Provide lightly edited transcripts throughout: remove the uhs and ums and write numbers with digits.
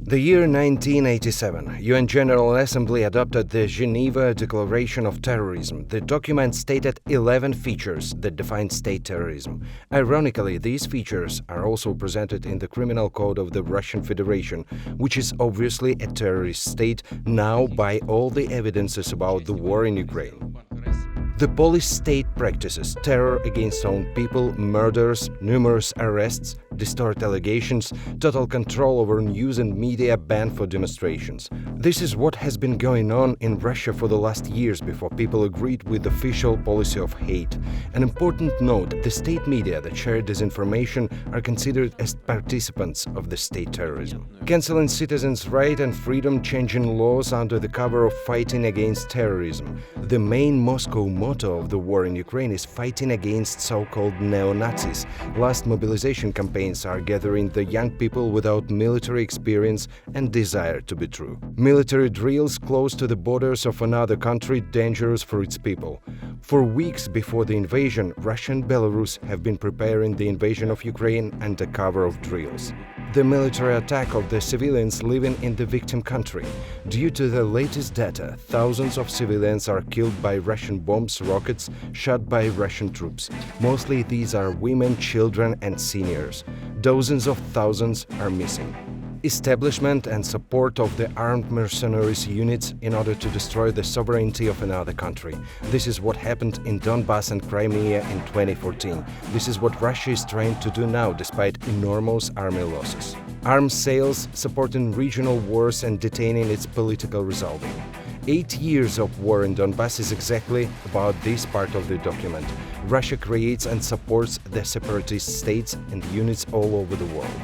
The year 1987, UN General Assembly adopted the Geneva Declaration of Terrorism. The document stated 11 features that define state terrorism. Ironically, these features are also presented in the Criminal Code of the Russian Federation, which is obviously a terrorist state now by all the evidences about the war in Ukraine. The Polish state practices terror against own people, murders, numerous arrests, distort allegations, total control over news and media, ban for demonstrations. This is what has been going on in Russia for the last years before people agreed with the official policy of hate. An important note, the state media that share disinformation are considered as participants of the state terrorism. Canceling citizens' right and freedom, changing laws under the cover of fighting against terrorism. The main Moscow motto of the war in Ukraine is fighting against so-called neo-Nazis. Last mobilization campaigns are gathering the young people without military experience and desire to be true. Military drills close to the borders of another country, dangerous for its people. For weeks before the invasion, Russia and Belarus have been preparing the invasion of Ukraine under cover of drills. The military attack of the civilians living in the victim country. Due to the latest data, thousands of civilians are killed by Russian bombs, rockets shot by Russian troops. Mostly these are women, children and seniors. Dozens of thousands are missing. Establishment and support of the armed mercenaries units in order to destroy the sovereignty of another country. This is what happened in Donbass and Crimea in 2014. This is what Russia is trying to do now, despite enormous army losses. Arms sales, supporting regional wars and detaining its political resolving. 8 years of war in Donbass is exactly about this part of the document. Russia creates and supports the separatist states and units all over the world.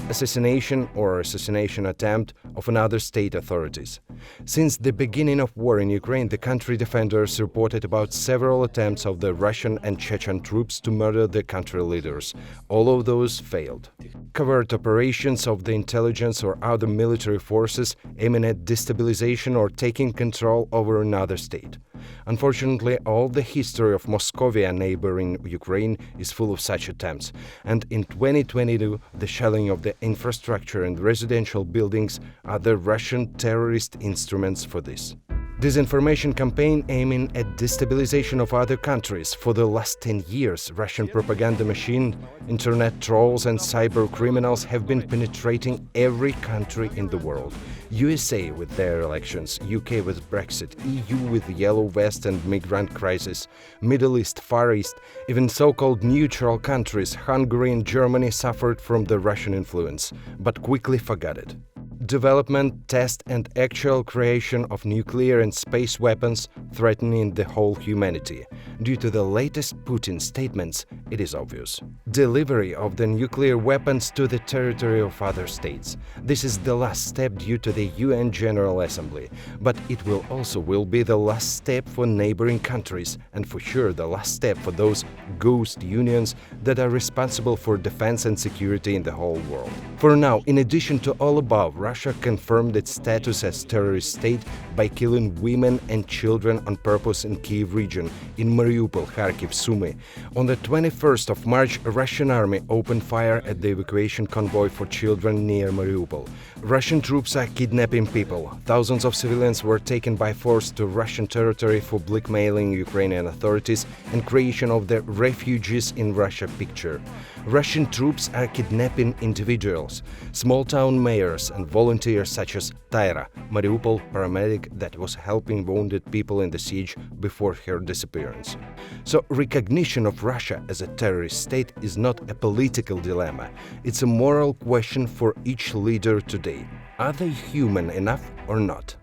Assassination or assassination attempt of another state authorities. Since the beginning of war in Ukraine, the country defenders reported about several attempts of the Russian and Chechen troops to murder the country leaders. All of those failed. Covert operations of the intelligence or other military forces aiming at destabilization or taking control over another state. Unfortunately, all the history of Moscovia neighboring Ukraine is full of such attempts, and in 2022, the shelling of the infrastructure and residential buildings are the Russian terrorist instruments for this. Disinformation campaign aiming at destabilization of other countries. For the last 10 years, Russian propaganda machine, internet trolls and cyber criminals have been penetrating every country in the world. USA with their elections, UK with Brexit, EU with Yellow Vest and migrant crisis, Middle East, Far East, even so-called neutral countries, Hungary and Germany suffered from the Russian influence, but quickly forgot it. Development, test and actual creation of nuclear and space weapons threatening the whole humanity. Due to the latest Putin statements, it is obvious. Delivery of the nuclear weapons to the territory of other states. This is the last step due to the UN General Assembly, but it will also be the last step for neighboring countries and for sure the last step for those ghost unions that are responsible for defense and security in the whole world. For now, in addition to all above, Russia confirmed its status as terrorist state by killing women and children on purpose in Kiev region, in Mariupol, Kharkiv, Sumy. On the 21st of March, a Russian army opened fire at the evacuation convoy for children near Mariupol. Russian troops are kidnapping people. Thousands of civilians were taken by force to Russian territory for blackmailing Ukrainian authorities and creation of the refugees in Russia picture. Russian troops are kidnapping individuals, small-town mayors and volunteers such as Taira, Mariupol paramedic that was helping wounded people in the siege before her disappearance. So recognition of Russia as a terrorist state is not a political dilemma. It's a moral question for each leader today. Are they human enough or not?